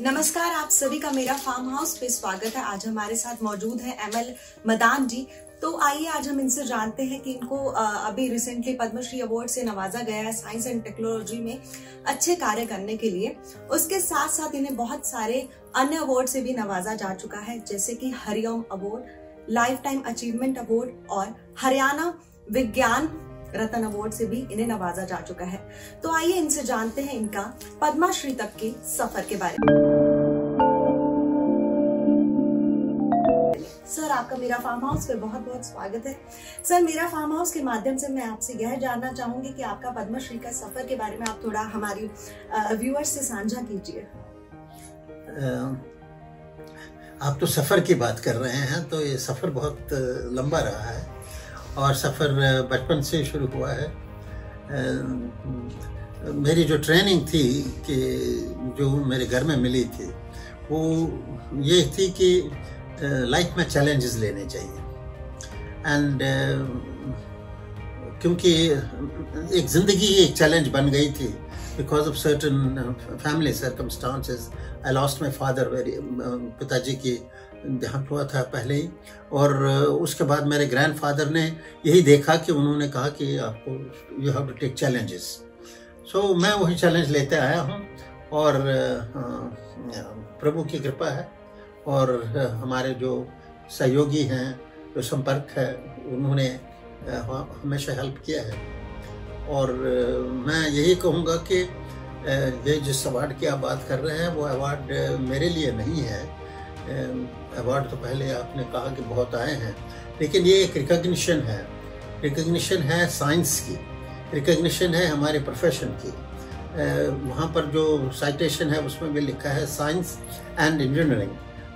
नमस्कार, आप सभी का मेरा फार्म हाउस पे स्वागत है। आज हमारे साथ मौजूद है एमएल मदान जी। तो आइए आज हम इनसे जानते हैं कि इनको अभी रिसेंटली पद्मश्री अवार्ड से नवाजा गया है साइंस एंड टेक्नोलॉजी में अच्छे कार्य करने के लिए। उसके साथ साथ इन्हें बहुत सारे अन्य अवार्ड से भी नवाजा जा चुका है, जैसे कि Hariom award, life time achievement award और हरियाणा विज्ञान रत्न अवार्ड से भी इन्हें नवाजा जा चुका है। तो आइए इनसे जानते हैं इनका पद्मश्री तक के सफर के बारे में। सर, आपका मेरा फार्म हाउस पे बहुत बहुत स्वागत है। सर, मेरा फार्म हाउस के माध्यम से मैं आपसे यह जानना चाहूंगी कि आपका पद्मश्री का सफर के बारे में आप थोड़ा हमारी व्यूअर्स से साझा कीजिए। आप तो सफर की बात कर रहे हैं, तो ये सफर बहुत लंबा रहा है और सफ़र बचपन से शुरू हुआ है। मेरी जो ट्रेनिंग थी कि जो मेरे घर में मिली थी वो ये थी कि लाइफ में चैलेंजेस लेने चाहिए। एंड क्योंकि एक ज़िंदगी एक चैलेंज बन गई थी because of certain family circumstances. I lost my father, पिताजी की देहांत हुआ था पहले ही, और उसके बाद मेरे ग्रैंडफादर ने यही देखा कि उन्होंने कहा कि आपको you have to take challenges. So मैं वही चैलेंज लेते आया हूँ और प्रभु की कृपा है और हमारे जो सहयोगी हैं, जो संपर्क है, उन्होंने हमेशा हेल्प किया है। और मैं यही कहूँगा कि ये जिस अवार्ड की आप बात कर रहे हैं वो अवार्ड मेरे लिए नहीं है। अवार्ड तो पहले आपने कहा कि बहुत आए हैं, लेकिन ये एक रिकॉग्निशन है। रिकॉग्निशन है साइंस की, रिकॉग्निशन है हमारे प्रोफेशन की। वहाँ पर जो साइटेशन है उसमें भी लिखा है साइंस एंड इंजीनियरिंग।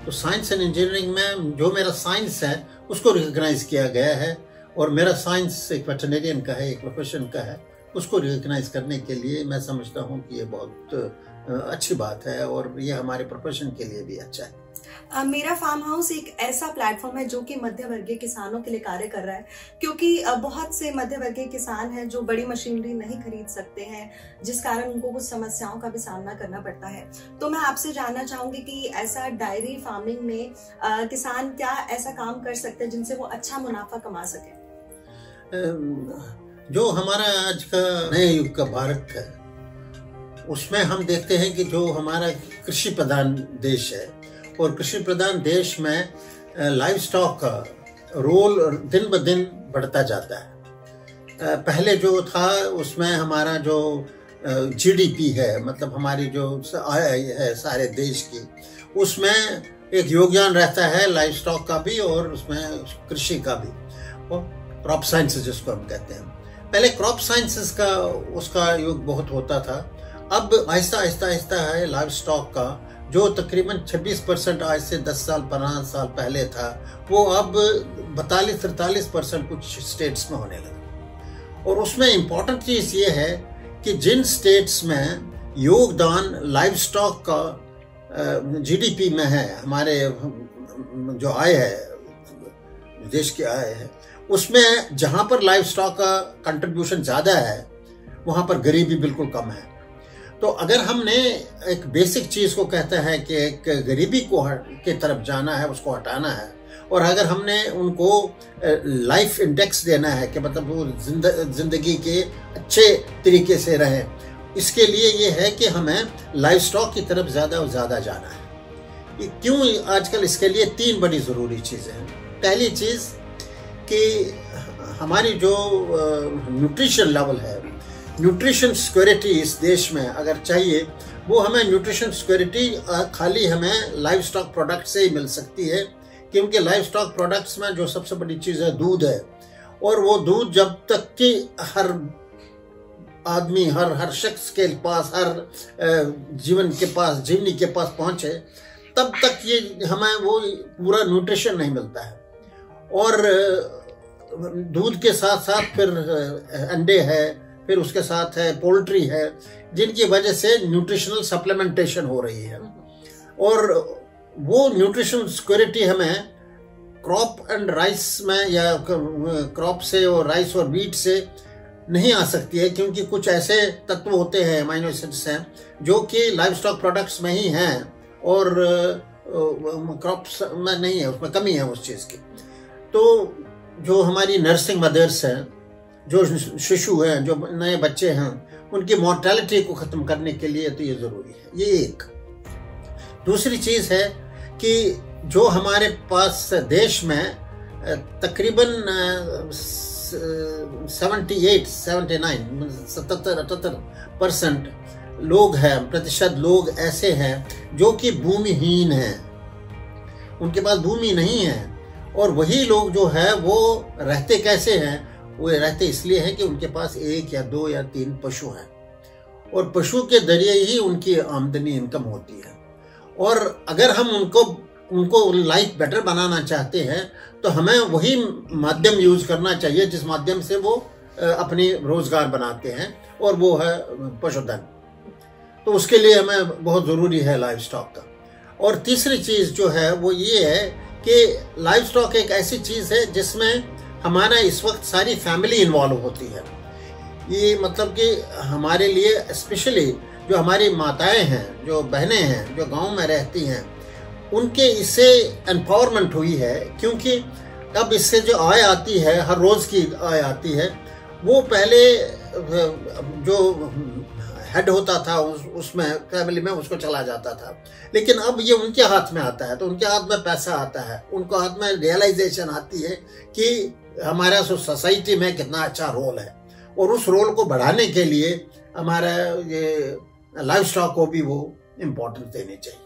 तो साइंस एंड इंजीनियरिंग में जो मेरा साइंस है उसको रिकॉग्नाइज किया गया है, और मेरा साइंस एक वेटरनेरियन का है, एक प्रोफेशन का है, उसको रिकॉग्नाइज करने के लिए मैं समझता हूँ कि ये बहुत अच्छी बात है और ये हमारे प्रोफेशन के लिए भी अच्छा है। मेरा फार्म हाउस एक ऐसा प्लेटफॉर्म है जो कि मध्य वर्गीय किसानों के लिए कार्य कर रहा है, क्योंकि बहुत से मध्य वर्गीय किसान हैं जो बड़ी मशीनरी नहीं खरीद सकते हैं, जिस कारण उनको कुछ समस्याओं का भी सामना करना पड़ता है। तो मैं आपसे जानना चाहूंगी कि ऐसा डायरी फार्मिंग में किसान क्या ऐसा काम कर सकते हैं जिनसे वो अच्छा मुनाफा कमा सके? जो हमारा आज का नए युग का भारत है उसमें हम देखते हैं कि जो हमारा कृषि प्रधान देश है, और कृषि प्रधान देश में लाइव स्टॉक का रोल दिन ब दिन बढ़ता जाता है। पहले जो था उसमें हमारा जो जीडीपी है, मतलब हमारी जो आय है सारे देश की, उसमें एक योगदान रहता है लाइव स्टॉक का भी और उसमें कृषि का भी, और क्रॉप साइंसेस जिसको हम कहते हैं। पहले क्रॉप साइंसेस का उसका योग बहुत होता था। अब आहिस्ता आहिस्ता आहिस्ता है लाइव स्टॉक का जो तकरीबन 26% आज से 10 साल 15 साल पहले था, वो अब 42-43% कुछ स्टेट्स में होने लगा। और उसमें इम्पोर्टेंट चीज़ ये है कि जिन स्टेट्स में योगदान लाइव स्टॉक का जीडीपी में है, हमारे जो आय है, देश की आय है, उसमें जहाँ पर लाइव स्टॉक का कंट्रीब्यूशन ज़्यादा है वहाँ पर गरीबी बिल्कुल कम है। तो अगर हमने एक बेसिक चीज़ को कहता है कि एक गरीबी को के तरफ जाना है, उसको हटाना है, और अगर हमने उनको लाइफ इंडेक्स देना है कि मतलब वो जिंदगी के अच्छे तरीके से रहें, इसके लिए ये है कि हमें लाइफ स्टॉक की तरफ ज़्यादा और ज़्यादा जाना है। क्यों आजकल इसके लिए 3 बड़ी ज़रूरी चीज़ें हैं। पहली चीज़ कि हमारी जो न्यूट्रिशन लेवल है, न्यूट्रिशन सिक्योरिटी इस देश में अगर चाहिए, वो हमें न्यूट्रिशन सिक्योरिटी खाली हमें लाइव स्टॉक प्रोडक्ट से ही मिल सकती है, क्योंकि लाइव स्टॉक प्रोडक्ट्स में जो सबसे बड़ी चीज़ है दूध है, और वो दूध जब तक कि हर आदमी, हर शख्स के पास, हर जीवनी के पास पहुँचे, तब तक ये हमें वो पूरा न्यूट्रिशन नहीं मिलता है। और दूध के साथ साथ फिर अंडे है, फिर उसके साथ है पोल्ट्री है, जिनकी वजह से न्यूट्रिशनल सप्लीमेंटेशन हो रही है। और वो न्यूट्रिशनल सिक्योरिटी हमें क्रॉप एंड राइस में, या क्रॉप से और राइस और वीट से नहीं आ सकती है, क्योंकि कुछ ऐसे तत्व होते हैं, अमाइनो एसिड्स हैं, जो कि लाइव स्टॉक प्रोडक्ट्स में ही हैं और क्रॉप्स में नहीं है, उसमें कमी है उस चीज़ की। तो जो हमारी नर्सिंग मदर्स हैं, जो शिशु हैं, जो नए बच्चे हैं, उनकी मॉर्टेलिटी को ख़त्म करने के लिए तो ये ज़रूरी है। ये एक। दूसरी चीज़ है कि जो हमारे पास देश में तकरीबन 77-78% लोग हैं, प्रतिशत लोग ऐसे हैं जो कि भूमिहीन हैं, उनके पास भूमि नहीं है। और वही लोग जो है वो रहते कैसे हैं? वो रहते इसलिए हैं कि उनके पास 1 या 2 या 3 पशु हैं, और पशु के जरिए ही उनकी आमदनी इनकम होती है। और अगर हम उनको लाइफ बेटर बनाना चाहते हैं तो हमें वही माध्यम यूज करना चाहिए जिस माध्यम से वो अपनी रोजगार बनाते हैं, और वो है पशुधन। तो उसके लिए हमें बहुत ज़रूरी है लाइफ स्टॉक का। और तीसरी चीज़ जो है वो ये है कि लाइफ स्टॉक एक ऐसी चीज़ है जिसमें हमारा इस वक्त सारी फैमिली इन्वॉल्व होती है। ये मतलब कि हमारे लिए स्पेशली जो हमारी माताएं हैं, जो बहनें हैं, जो गांव में रहती हैं, उनके इससे एम्पावरमेंट हुई है। क्योंकि अब इससे जो आय आती है, हर रोज़ की आय आती है, वो पहले जो हेड होता था उसमें फैमिली में उसको चला जाता था, लेकिन अब ये उनके हाथ में आता है। तो उनके हाथ में पैसा आता है, उनको हाथ में रियलाइजेशन आती है कि हमारा सोसाइटी में कितना अच्छा रोल है, और उस रोल को बढ़ाने के लिए हमारा ये लाइफ स्टॉक को भी वो इम्पोर्टेंस देनी चाहिए।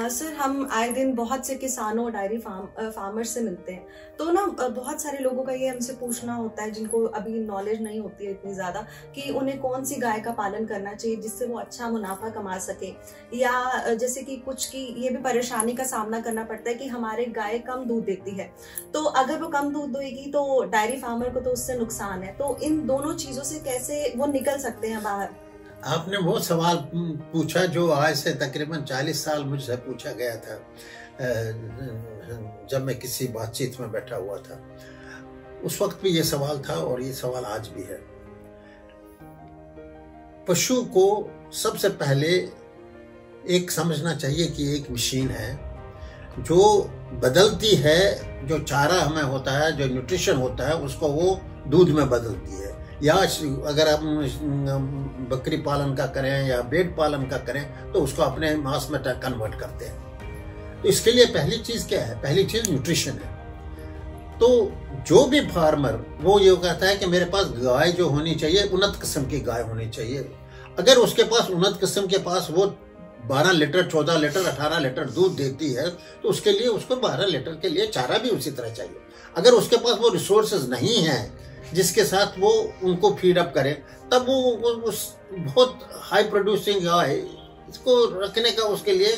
सर, हम आए दिन बहुत से किसानों, डायरी फार्मर्स से मिलते हैं, तो ना बहुत सारे लोगों का ये हमसे पूछना होता है जिनको अभी नॉलेज नहीं होती है इतनी ज़्यादा, कि उन्हें कौन सी गाय का पालन करना चाहिए जिससे वो अच्छा मुनाफा कमा सके। या जैसे कि कुछ की ये भी परेशानी का सामना करना पड़ता है कि हमारे गाय कम दूध देती है, तो अगर वो कम दूध देगी तो डायरी फार्मर को तो उससे नुकसान है। तो इन दोनों चीज़ों से कैसे वो निकल सकते हैं बाहर? आपने वो सवाल पूछा जो आज से तकरीबन 40 साल मुझसे पूछा गया था जब मैं किसी बातचीत में बैठा हुआ था। उस वक्त भी ये सवाल था और ये सवाल आज भी है। पशु को सबसे पहले एक समझना चाहिए कि एक मशीन है जो बदलती है, जो चारा हमें होता है, जो न्यूट्रिशन होता है, उसको वो दूध में बदलती है। या अगर हम बकरी पालन का करें या भेड़ पालन का करें तो उसको अपने मांस में कन्वर्ट करते हैं। तो इसके लिए पहली चीज़ क्या है? पहली चीज़ न्यूट्रिशन है। तो जो भी फार्मर वो ये कहता है कि मेरे पास गाय जो होनी चाहिए उन्नत किस्म की गाय होनी चाहिए। अगर उसके पास उन्नत किस्म के पास वो 12 लीटर, 14 लीटर, 18 लीटर दूध देती है तो उसके लिए उसको 12 लीटर के लिए चारा भी उसी तरह चाहिए। अगर उसके पास वो रिसोर्सेज नहीं है जिसके साथ वो उनको फीड अप करे, तब वो उस बहुत हाई प्रोड्यूसिंग गाय इसको रखने का उसके लिए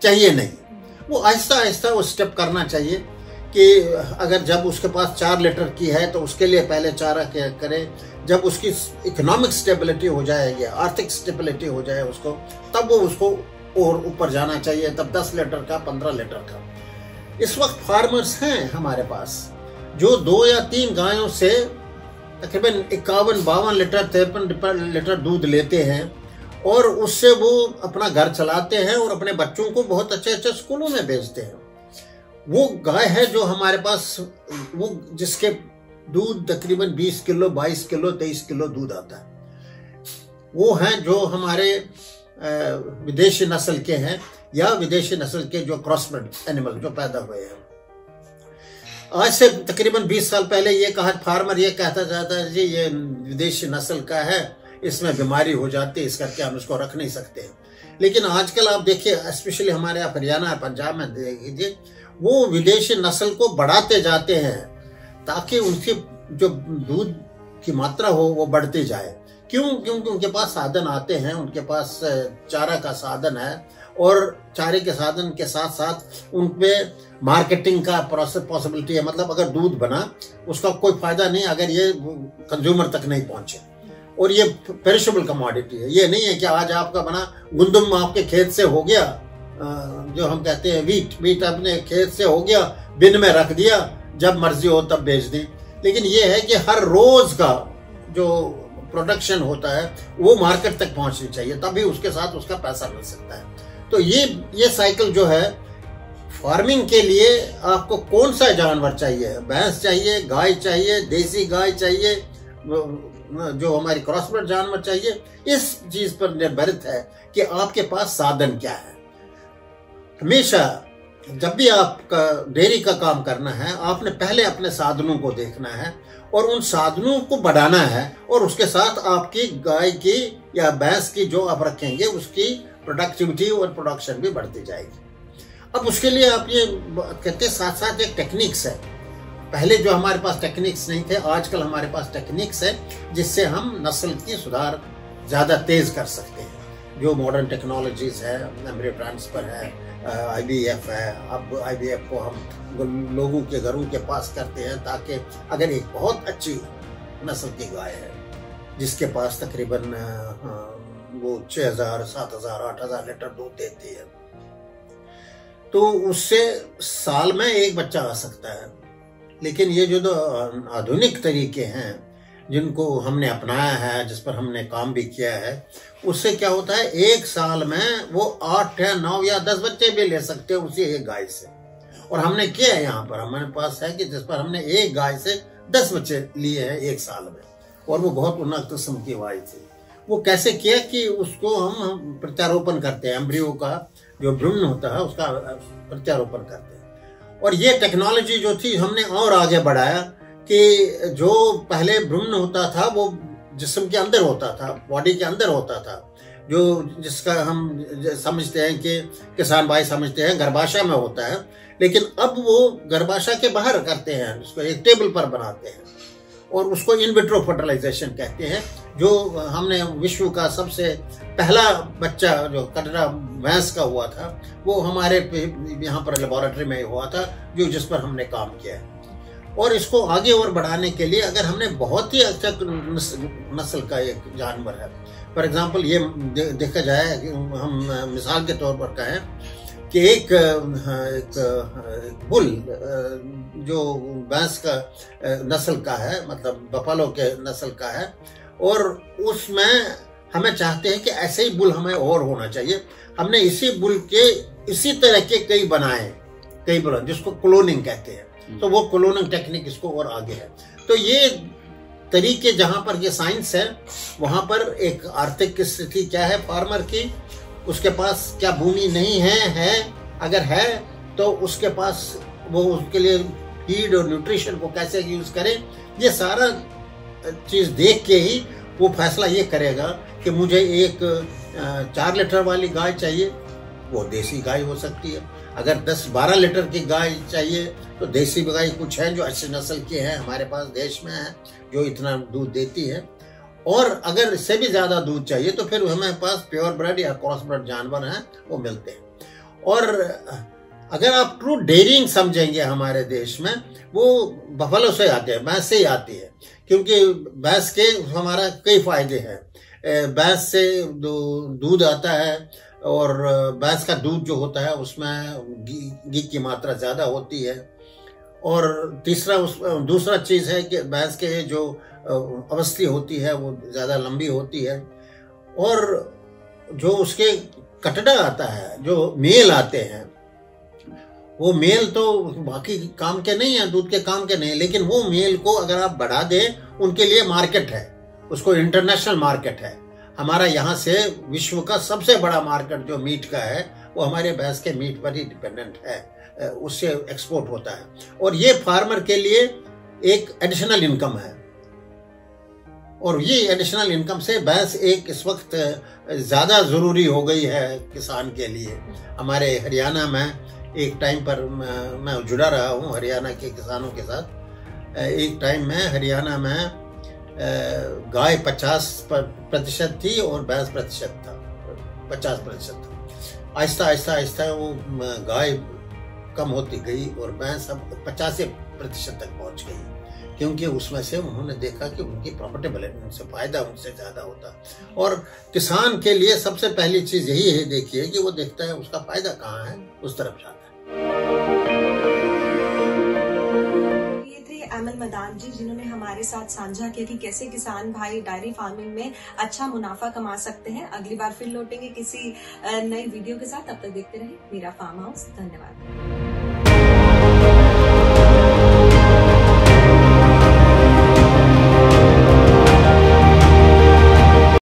चाहिए नहीं। वो आहिस्ता आहिस्ता वो स्टेप करना चाहिए कि अगर जब उसके पास 4 लीटर की है तो उसके लिए पहले चारा करे। जब उसकी इकोनॉमिक स्टेबिलिटी हो जाएगी, आर्थिक स्टेबिलिटी हो जाए उसको, तब वो उसको और ऊपर जाना चाहिए, तब 10 लीटर का, 15 लीटर का। इस वक्त फार्मर्स हैं हमारे पास जो 2 या 3 गायों से तकरीबन 51-52 लीटर, 53 लीटर दूध लेते हैं और उससे वो अपना घर चलाते हैं और अपने बच्चों को बहुत अच्छे अच्छे स्कूलों में भेजते हैं। वो गाय है जो हमारे पास वो जिसके दूध तकरीबन 20 किलो, 22 किलो, 23 किलो दूध आता है। वो हैं जो हमारे विदेशी नस्ल के हैं या विदेशी नस्ल के जो क्रॉसब्रेड एनिमल जो पैदा हुए हैं। आज से तकरीबन 20 साल पहले ये कहा फार्मर ये कहता जाता है जी ये विदेशी नस्ल का है, इसमें बीमारी हो जाती है, इस करके हम उसको रख नहीं सकते हैं। लेकिन आजकल आप देखिए, स्पेशली हमारे हरियाणा, पंजाब में देखिए, वो विदेशी नस्ल को बढ़ाते जाते हैं ताकि उनकी जो दूध की मात्रा हो वो बढ़ती जाए। क्यों? क्योंकि उनके पास साधन आते हैं, उनके पास चारा का साधन है और चारे के साधन के साथ साथ उनपे मार्केटिंग का पॉसिबिलिटी है। मतलब अगर दूध बना उसका कोई फायदा नहीं अगर ये कंज्यूमर तक नहीं पहुंचे। और ये पेरिशेबल कमोडिटी है, ये नहीं है कि आज आपका बना गुंदुम आपके खेत से हो गया, जो हम कहते हैं वीट अपने खेत से हो गया, बिन में रख दिया, जब मर्जी हो तब बेच दी। लेकिन ये है कि हर रोज का जो प्रोडक्शन होता है वो मार्केट तक पहुंचनी चाहिए, तभी उसके साथ उसका पैसा मिल सकता है। तो ये साइकिल जो है, फार्मिंग के लिए आपको कौन सा जानवर चाहिए, भैंस चाहिए, गाय चाहिए, देसी गाय चाहिए, जो हमारी क्रॉसब्रीड जानवर चाहिए, इस चीज पर निर्भरित है कि आपके पास साधन क्या है। हमेशा जब भी आपका डेयरी का काम करना है, आपने पहले अपने साधनों को देखना है और उन साधनों को बढ़ाना है, और उसके साथ आपकी गाय की या भैंस की जो आप रखेंगे उसकी प्रोडक्टिविटी और प्रोडक्शन भी बढ़ती जाएगी। अब उसके लिए आप ये कहते हैं साथ साथ एक टेक्निक्स है। पहले जो हमारे पास टेक्निक्स नहीं थे, आजकल हमारे पास टेक्निक्स है जिससे हम नस्ल की सुधार ज़्यादा तेज कर सकते हैं। जो मॉडर्न टेक्नोलॉजीज है, एम्ब्रियो ट्रांसफर है, IVF है। अब IVF को हम लोगों के घरों के पास करते हैं, ताकि अगर एक बहुत अच्छी नस्ल की गाय है जिसके पास तकरीबन वो 6000, 7000, 8000 लीटर दूध देती है, तो उससे साल में एक बच्चा आ सकता है। लेकिन ये जो आधुनिक तरीके हैं जिनको हमने अपनाया है, जिस पर हमने काम भी किया है, उससे क्या होता है, एक साल में वो 8 या 9 या 10 बच्चे भी ले सकते हैं उसी एक गाय से। और हमने किया है, यहाँ पर हमारे पास है कि जिस पर हमने एक गाय से 10 बच्चे लिए हैं एक साल में, और वो बहुत उन्नत किस्म की गाय थी। वो कैसे किया कि उसको हम प्रत्यारोपण करते हैं, एम्ब्रियो का जो भ्रूण होता है उसका प्रत्यारोपण करते हैं। और ये टेक्नोलॉजी जो थी हमने और आगे बढ़ाया कि जो पहले भ्रूण होता था वो जिस्म के अंदर होता था, बॉडी के अंदर होता था, जो जिसका हम समझते हैं कि किसान भाई समझते हैं गर्भाशय में होता है, लेकिन अब वो गर्भाशय के बाहर करते हैं, उसको एक टेबल पर बनाते हैं और उसको इन विट्रो फर्टिलाइजेशन कहते हैं। जो हमने विश्व का सबसे पहला बच्चा जो कटरा भैंस का हुआ था, वो हमारे यहाँ पर लेबोरेटरी में हुआ था, जो जिस पर हमने काम किया है। और इसको आगे और बढ़ाने के लिए अगर हमने बहुत ही अच्छा नस्ल का एक जानवर है, फॉर एग्जांपल ये देखा जाए कि हम मिसाल के तौर पर कहें कि एक बुल जो भैंस का नस्ल का है, मतलब बफालो के नस्ल का है, और उसमें हमें चाहते हैं कि ऐसे ही बुल हमें और होना चाहिए। हमने इसी बुल के इसी तरह के कई बनाए, कई बुल जिसको क्लोनिंग कहते हैं, तो वो क्लोनिंग टेक्निक इसको और आगे है। तो ये तरीके जहां पर ये साइंस है, वहां पर एक आर्थिक स्थिति क्या है फार्मर की, उसके पास क्या भूमि नहीं है, अगर है तो उसके पास वो उसके लिए फीड और न्यूट्रिशन को कैसे यूज करें, ये सारा चीज देख के ही वो फैसला ये करेगा कि मुझे एक 4 लीटर वाली गाय चाहिए, वो देसी गाय हो सकती है। अगर 10-12 लीटर की गाय चाहिए तो देसी गाय कुछ है जो अच्छी नस्ल की है, हमारे पास देश में है, जो इतना दूध देती है। और अगर इससे भी ज्यादा दूध चाहिए तो फिर हमारे पास प्योर ब्रेड या क्रॉस ब्रेड जानवर हैं, वो मिलते हैं। और अगर आप ट्रू डेयरिंग समझेंगे हमारे देश में, वो बफलो से आते हैं, भैंस से ही आती है, क्योंकि भैंस के हमारा कई फायदे हैं। भैंस से दूध आता है, और भैंस का दूध जो होता है उसमें घी की मात्रा ज्यादा होती है। और दूसरा चीज है कि भैंस के जो अवस्थी होती है वो ज्यादा लंबी होती है। और जो उसके कटड़ा आता है, जो मेल आते हैं, वो मेल तो बाकी काम के नहीं है, दूध के काम के नहीं, लेकिन वो मेल को अगर आप बढ़ा दें, उनके लिए मार्केट है, उसको इंटरनेशनल मार्केट है। हमारा यहाँ से विश्व का सबसे बड़ा मार्केट जो मीट का है, वो हमारे भैंस के मीट पर ही डिपेंडेंट है, उससे एक्सपोर्ट होता है। और ये फार्मर के लिए एक एडिशनल इनकम है, और ये एडिशनल इनकम से भैंस एक इस वक्त ज्यादा जरूरी हो गई है किसान के लिए। हमारे हरियाणा में एक टाइम पर मैं जुड़ा रहा हूँ हरियाणा के किसानों के साथ। एक टाइम में हरियाणा में गाय 50% थी और भैंस 50% था। आहिस्ता आहिस्ता वो गाय कम होती गई और भैंस अब 50% तक पहुंच गई, क्योंकि उसमें से उन्होंने देखा कि उनकी प्रॉफिटेबिलिटी, उनसे फायदा उनसे ज्यादा होता। और किसान के लिए सबसे पहली चीज यही है, देखिए कि वो देखता है उसका फायदा कहाँ है, उस तरफ जाता है। एमएल मदान जी, जिन्होंने हमारे साथ साझा किया कि कैसे किसान भाई डायरी फार्मिंग में अच्छा मुनाफा कमा सकते हैं। अगली बार फिर लौटेंगे किसी नई वीडियो के साथ, तब तक देखते रहिए मेरा फार्म हाउस। धन्यवाद।